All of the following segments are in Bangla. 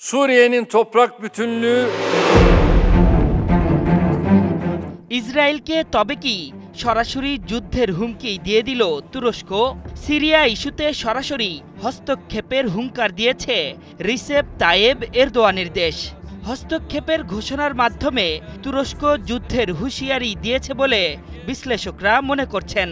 Suriye'nin toprak bütünlüğü ইসরায়েলকে তবে কি সরাসরি যুদ্ধের হুমকি দিয়ে দিল তুরস্ক? সিরিয়া ইস্যুতে সরাসরি হস্তক্ষেপের হুঙ্কার দিয়েছে রিসেপ তাইয়েব এরদোয়ানের দেশ। হস্তক্ষেপের ঘোষণার মাধ্যমে তুরস্ক যুদ্ধের হুঁশিয়ারি দিয়েছে বলে বিশ্লেষকরা মনে করছেন।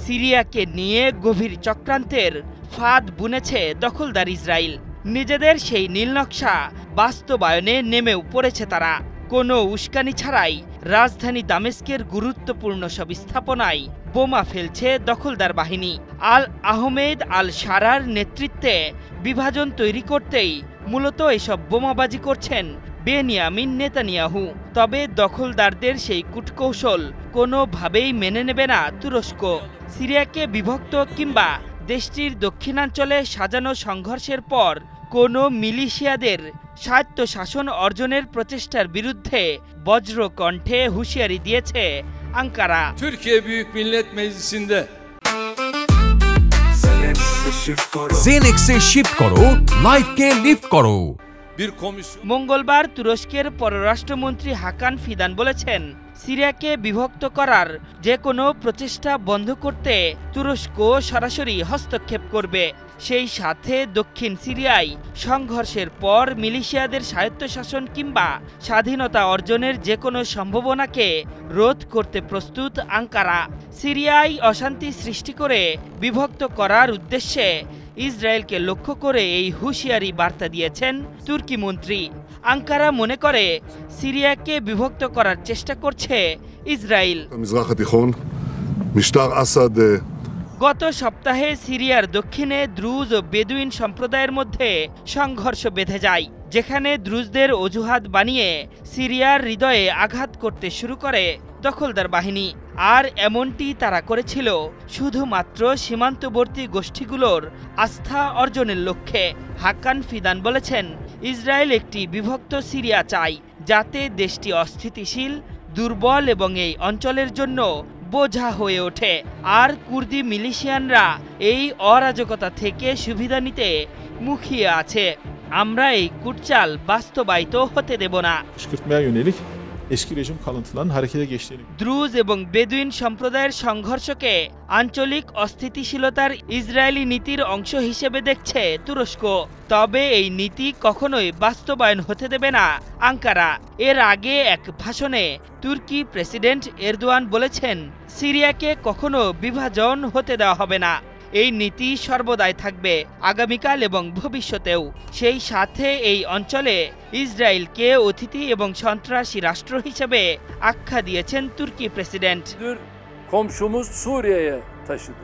সিরিয়াকে নিয়ে গভীর চক্রান্তের ফাঁদ বুনেছে দখলদার ইসরায়েল। নিজেদের সেই নীলনকশা বাস্তবায়নে নেমেও পড়েছে তারা। কোনো উস্কানি ছাড়াই রাজধানী দামেস্কের গুরুত্বপূর্ণ সব স্থাপনায় বোমা ফেলছে দখলদার বাহিনী। আল আহমেদ আল সারার নেতৃত্বে বিভাজন তৈরি করতেই মূলত এসব বোমাবাজি করছেন বেনিয়ামিন নেতানিয়াহু। তবে দখলদারদের সেই কূটকৌশল কোনোভাবেই মেনে নেবে না তুরস্ক। সিরিয়াকে বিভক্ত কিংবা দেশটির দক্ষিণাঞ্চলে সাজানো সংঘর্ষের পর কোনো মিলিশিয়াদের স্বায়ত্তশাসন অর্জনের প্রচেষ্টার বিরুদ্ধে বজ্রকণ্ঠে হুঁশিয়ারি দিয়েছে Ankara. Türkiye Büyük Millet Meclisi'nde জেনেক্সে shift করো, লাইফকে লিফট করো। bir komisyon মঙ্গলবার তুরস্কের পররাষ্ট্রমন্ত্রী হাকান ফিদান বলেছেন, সিরিয়াকে বিভক্ত করার যে কোনো প্রচেষ্টা বন্ধ করতে তুরস্ক সরাসরি হস্তক্ষেপ করবে। সেই সাথে দক্ষিণ সিরিয়ায় সংঘর্ষের পর মিলিশিয়াদের স্বায়ত্তশাসন কিংবা স্বাধীনতা অর্জনের যে কোনো সম্ভাবনাকে রোধ করতে প্রস্তুত আঙ্কারা। সিরিয়ায় অশান্তি সৃষ্টি করে বিভক্ত করার উদ্দেশ্যে ইসরায়েলকে লক্ষ্য করে এই হুঁশিয়ারি বার্তা দিয়েছেন তুর্কি মন্ত্রী। আঙ্কারা মনে করে সিরিয়াকে বিভক্ত করার চেষ্টা করছে ইসরায়েল। গত সপ্তাহে সিরিয়ার দক্ষিণে দ্রুজ ও বেদুইন সম্প্রদায়ের মধ্যে সংঘর্ষ বেঁধে যায়, যেখানে দ্রুজদের অজুহাত বানিয়ে সিরিয়ার হৃদয়ে আঘাত করতে শুরু করে দখলদার বাহিনী। আর এমনটি তারা করেছিল শুধুমাত্র সীমান্তবর্তী গোষ্ঠীগুলোর আস্থা অর্জনের লক্ষ্যে। হাকান ফিদান বলেছেন, ইসরায়েল একটি বিভক্ত সিরিয়া চায়, যাতে দেশটি অস্থিতিশীল, দুর্বল এবং এই অঞ্চলের জন্য বোঝা হয়ে ওঠে। আর কুর্দি মিলিশিয়ানরা এই অরাজকতা থেকে সুবিধা নিতে মুখিয়ে আছে। আমরা এই কুটচাল বাস্তবায়িত হতে দেব না। eski rejim kalıntılarının harekete geçtiğini Druze এবং বেদুইন সম্প্রদায়ের সংঘর্ষকে আঞ্চলিক অস্থিতিশীলতার ইসরায়েলি নীতির অংশ হিসেবে দেখছে তুরস্ক। তবে এই নীতি কখনোই বাস্তবায়ন হতে দেবে না আঙ্কারা। এর আগে এক ভাষণে তুর্কি প্রেসিডেন্ট এরদোয়ান বলেছেন, সিরিয়াকে কখনো বিভাজন হতে দেওয়া হবে না। এই নীতি সর্বদাই থাকবে, আগামীকাল এবং ভবিষ্যতেও। সেই সাথে এই অঞ্চলে ইসরায়েলকে অতিথি এবং সন্ত্রাসী রাষ্ট্র হিসেবে আখ্যা দিয়েছেন তুর্কি প্রেসিডেন্ট। komşumuz Suriye'ye taşıdı.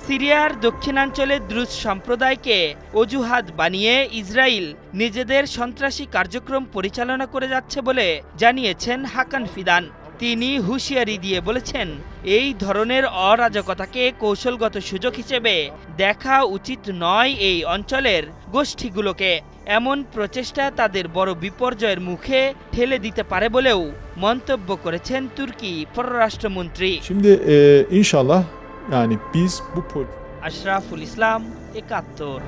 সিরিয়ার দক্ষিণাঞ্চলে দ্রুজ সম্প্রদায়কে অজুহাত বানিয়ে ইসরায়েল নিজেদের সন্ত্রাসী কার্যক্রম পরিচালনা করে যাচ্ছে বলে জানিয়েছেন হাকান ফিদান। তিনি হুঁশিয়ারি দিয়ে বলেছেন, এই ধরনের অরাজকতাকে কৌশলগত সুযোগ হিসেবে দেখা উচিত নয় এই অঞ্চলের গোষ্ঠীগুলোকে। এমন প্রচেষ্টা তাদের বড় বিপর্যয়ের মুখে ঠেলে দিতে পারে বলেও মন্তব্য করেছেন তুর্কি পররাষ্ট্রমন্ত্রী। şimdi inşallah yani biz bu Ashraful Islam, ৭১।